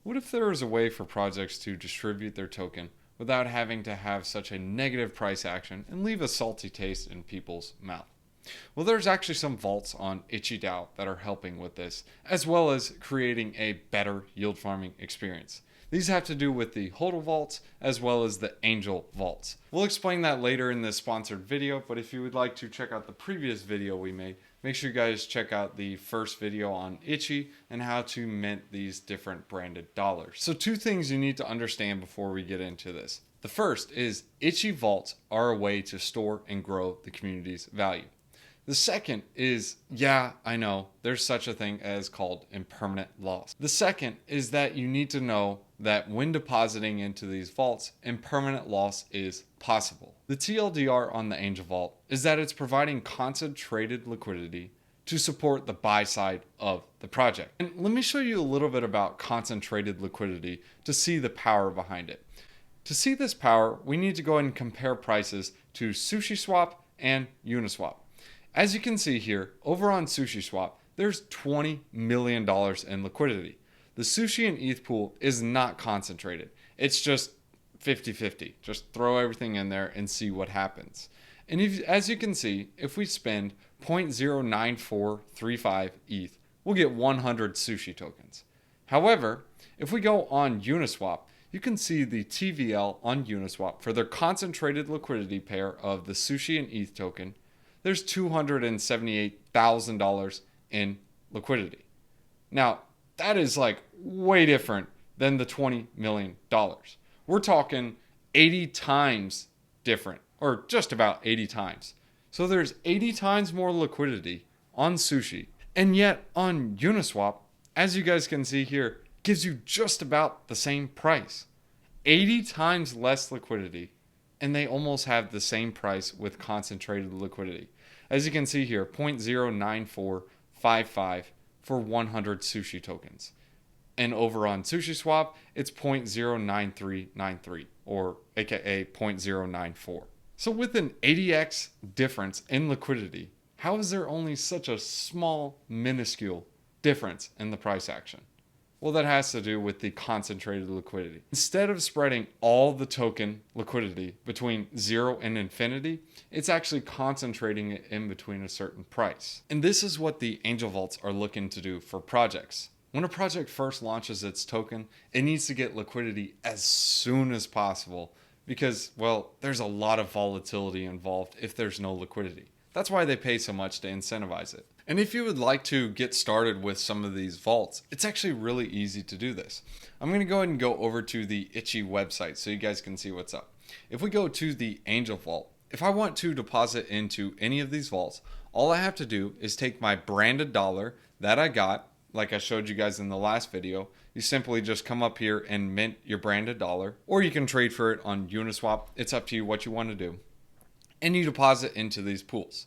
What if there was a way for projects to distribute their token without having to have such a negative price action and leave a salty taste in people's mouth? Well, there's actually some vaults on ICHI that are helping with this, as well as creating a better yield farming experience. These have to do with the Hodl vaults as well as the Angel vaults. We'll explain that later in this sponsored video, but if you would like to check out the previous video we made, make sure you guys check out the first video on ICHI and how to mint these different branded dollars. So two things you need to understand before we get into this. The first is ICHI vaults are a way to store and grow the community's value. The second is, yeah, I know, there's such a thing as called impermanent loss. The second is that you need to know that when depositing into these vaults, impermanent loss is possible. The TLDR on the Angel Vault is that it's providing concentrated liquidity to support the buy side of the project. And let me show you a little bit about concentrated liquidity to see the power behind it. To see this power, we need to go ahead and compare prices to SushiSwap and Uniswap. As you can see here, over on SushiSwap, there's $20 million in liquidity. The Sushi and ETH pool is not concentrated. It's just 50-50. Just throw everything in there and see what happens. And as you can see, if we spend 0.09435 ETH, we'll get 100 Sushi tokens. However, if we go on Uniswap, you can see the TVL on Uniswap for their concentrated liquidity pair of the Sushi and ETH token. There's $278,000 in liquidity. Now, that is like way different than the $20 million. We're talking 80 times different, or just about 80 times. So there's 80 times more liquidity on Sushi. And yet on Uniswap, as you guys can see here, gives you just about the same price. 80 times less liquidity, and they almost have the same price with concentrated liquidity. As you can see here, 0.09455 for 100 Sushi tokens. And over on SushiSwap, it's 0.09393, or aka 0.094. So with an 80x difference in liquidity, how is there only such a small, minuscule difference in the price action? Well, that has to do with the concentrated liquidity. Instead of spreading all the token liquidity between 0 and infinity, it's actually concentrating it in between a certain price. And this is what the Angel Vaults are looking to do for projects. When a project first launches its token, it needs to get liquidity as soon as possible because, well, there's a lot of volatility involved if there's no liquidity. That's why they pay so much to incentivize it. And if you would like to get started with some of these vaults, it's actually really easy to do this. I'm going to go ahead and go over to the ICHI website so you guys can see what's up. If we go to the Angel Vault, if I want to deposit into any of these vaults, all I have to do is take my branded dollar that I got, like I showed you guys in the last video. You simply just come up here and mint your branded dollar, or you can trade for it on Uniswap. It's up to you what you want to do. And you deposit into these pools.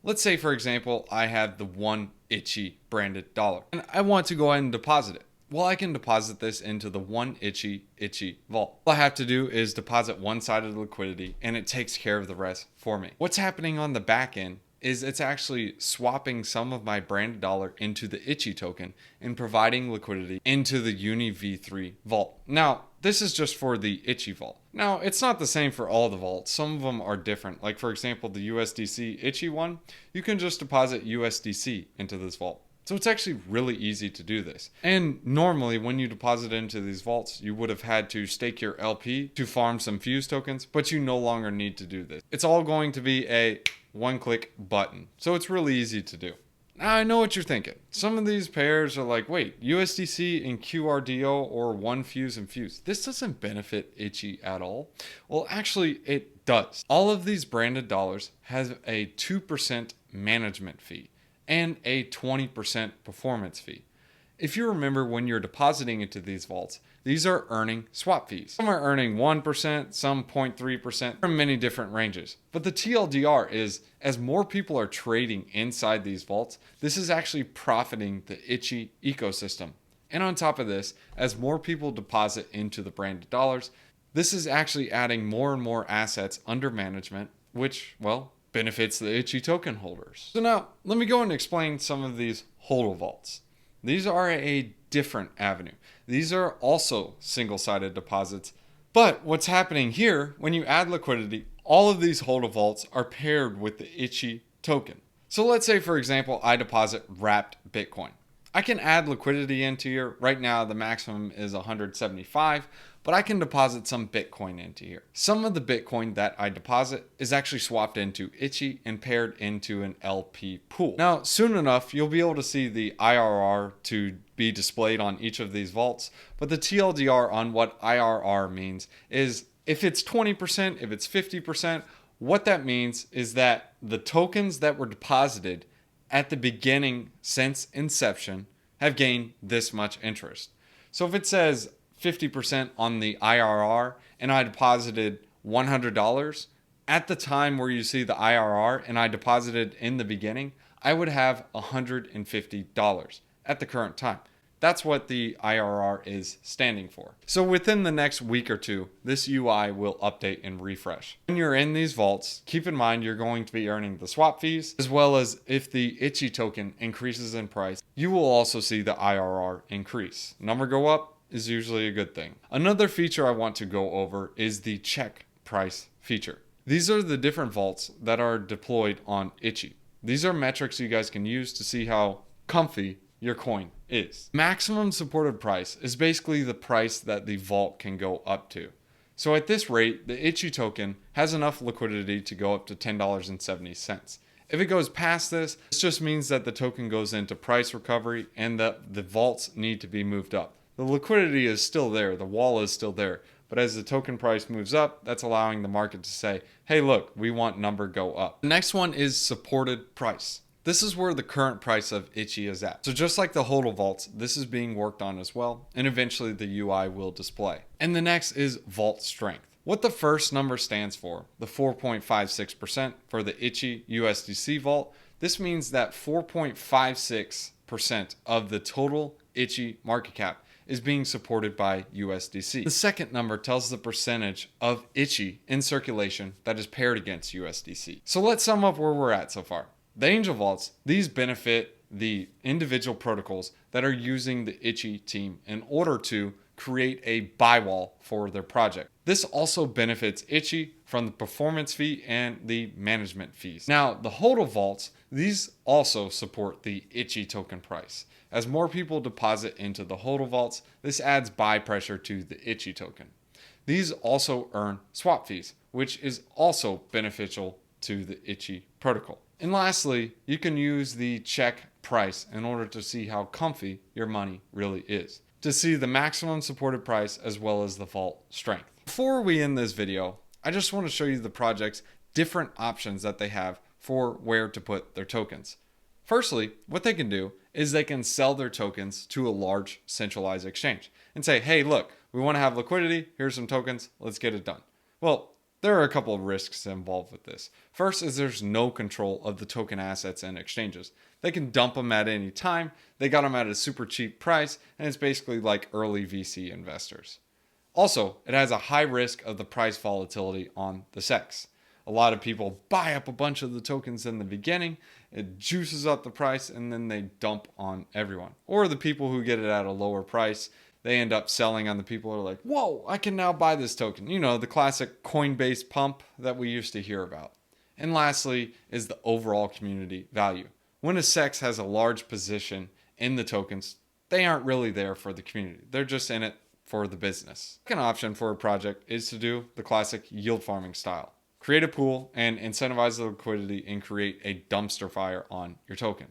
Let's say, for example, I have the one ICHI branded dollar and I want to go ahead and deposit it. Well, I can deposit this into the one ICHI vault. All I have to do is deposit one side of the liquidity and it takes care of the rest for me. What's happening on the back end is it's actually swapping some of my branded dollar into the ICHI token and providing liquidity into the Uni V3 vault. Now, this is just for the ICHI vault. Now, it's not the same for all the vaults. Some of them are different. Like, for example, the USDC ICHI one, you can just deposit USDC into this vault. So it's actually really easy to do this. And normally when you deposit into these vaults, you would have had to stake your LP to farm some Fuse tokens, but you no longer need to do this. It's all going to be a one-click button. So it's really easy to do. Now I know what you're thinking. Some of these pairs are like, wait, USDC and QRDO or one Fuse and Fuse. This doesn't benefit ICHI at all. Well, actually it does. All of these branded dollars have a 2% management fee and a 20% performance fee. If you remember, when you're depositing into these vaults, these are earning swap fees. Some are earning 1%, some 0.3%, from many different ranges. But the TLDR is, as more people are trading inside these vaults, this is actually profiting the ICHI ecosystem. And on top of this, as more people deposit into the branded dollars, this is actually adding more and more assets under management, which, well, benefits the ICHI token holders. So now, let me go and explain some of these Hodl vaults. These are a different avenue. these are also single-sided deposits. But what's happening here, when you add liquidity, all of these Hodl vaults are paired with the ICHI token. So let's say, for example, I deposit wrapped Bitcoin. I can add liquidity into here. Right now, the maximum is 175, but I can deposit some Bitcoin into here. Some of the Bitcoin that I deposit is actually swapped into ICHI and paired into an LP pool. Now, soon enough, you'll be able to see the IRR to be displayed on each of these vaults, but the TLDR on what IRR means is if it's 20%, if it's 50%, what that means is that the tokens that were deposited at the beginning since inception have gained this much interest. So if it says 50% on the IRR and I deposited $100, at the time where you see the IRR and I deposited in the beginning, I would have $150 at the current time. That's what the IRR is standing for. So within the next week or two, this UI will update and refresh. When you're in these vaults, keep in mind you're going to be earning the swap fees, as well as if the ICHI token increases in price, you will also see the IRR increase. Number go up is usually a good thing. Another feature I want to go over is the check price feature. These are the different vaults that are deployed on ICHI. These are metrics you guys can use to see how comfy your coin is. Maximum supported price is basically the price that the vault can go up to. So at this rate, the ICHI token has enough liquidity to go up to $10.70. If it goes past this just means that the token goes into price recovery and that the vaults need to be moved up. The liquidity is still there, the wall is still there, but as the token price moves up, that's allowing the market to say, hey look, we want number go up. The next one is supported price. This is where the current price of ICHI is at. So just like the Hodl vaults, this is being worked on as well, and eventually the UI will display. And the next is vault strength. What the first number stands for, the 4.56% for the ICHI USDC vault, this means that 4.56% of the total ICHI market cap is being supported by USDC. The second number tells the percentage of ICHI in circulation that is paired against USDC. So let's sum up where we're at so far. The Angel Vaults, these benefit the individual protocols that are using the ICHI team in order to create a buy wall for their project. This also benefits ICHI from the performance fee and the management fees. Now, the Hodl Vaults, these also support the ICHI token price. As more people deposit into the Hodl Vaults, this adds buy pressure to the ICHI token. These also earn swap fees, which is also beneficial to the ICHI protocol. And lastly, you can use the check price in order to see how comfy your money really is, to see the maximum supported price as well as the vault strength. Before we end this video, I just want to show you the project's different options that they have for where to put their tokens. Firstly, what they can do is they can sell their tokens to a large centralized exchange and say, hey, look, we want to have liquidity. Here's some tokens. Let's get it done. Well, there are a couple of risks involved with this. First is there's no control of the token assets and exchanges. They can dump them at any time. They got them at a super cheap price, and it's basically like early VC investors. Also, it has a high risk of the price volatility on the SEX. A lot of people buy up a bunch of the tokens in the beginning, it juices up the price, and then they dump on everyone. Or the people who get it at a lower price, they end up selling on the people who are like, whoa, I can now buy this token. You know, the classic Coinbase pump that we used to hear about. And lastly is the overall community value. When a SEX has a large position in the tokens, they aren't really there for the community. They're just in it for the business. Second option for a project is to do the classic yield farming style. Create a pool and incentivize the liquidity and create a dumpster fire on your token.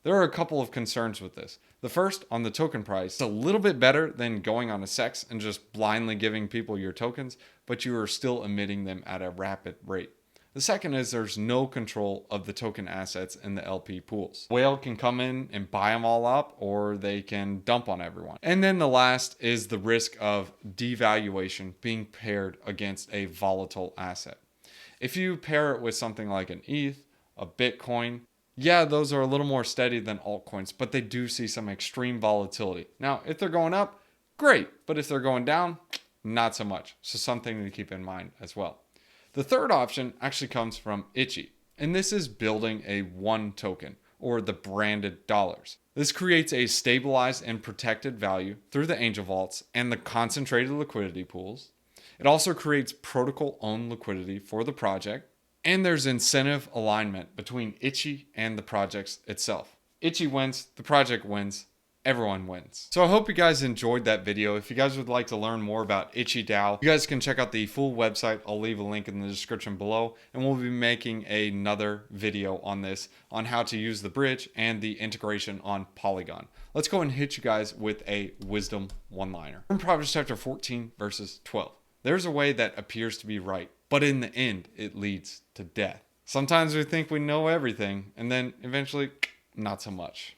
There are a couple of concerns with this. The first, on the token price, it's a little bit better than going on a SEX and just blindly giving people your tokens, but you are still emitting them at a rapid rate. The second is there's no control of the token assets in the LP pools. Whale can come in and buy them all up, or they can dump on everyone. And then the last is the risk of devaluation being paired against a volatile asset. If you pair it with something like an ETH, a Bitcoin, yeah, those are a little more steady than altcoins, but they do see some extreme volatility. Now, if they're going up, great. But if they're going down, not so much. So something to keep in mind as well. The third option actually comes from ICHI, and this is building a one token or the branded dollars. This creates a stabilized and protected value through the angel vaults and the concentrated liquidity pools. It also creates protocol-owned liquidity for the project, and there's incentive alignment between ICHI and the projects itself. ICHI wins, the project wins, everyone wins. So I hope you guys enjoyed that video. If you guys would like to learn more about ICHI DAO, you guys can check out the full website. I'll leave a link in the description below, and we'll be making another video on this, on how to use the bridge and the integration on Polygon. Let's go and hit you guys with a wisdom one-liner. In Proverbs chapter 14, verses 12. There's a way that appears to be right, but in the end, it leads to death. Sometimes we think we know everything, and then eventually, not so much.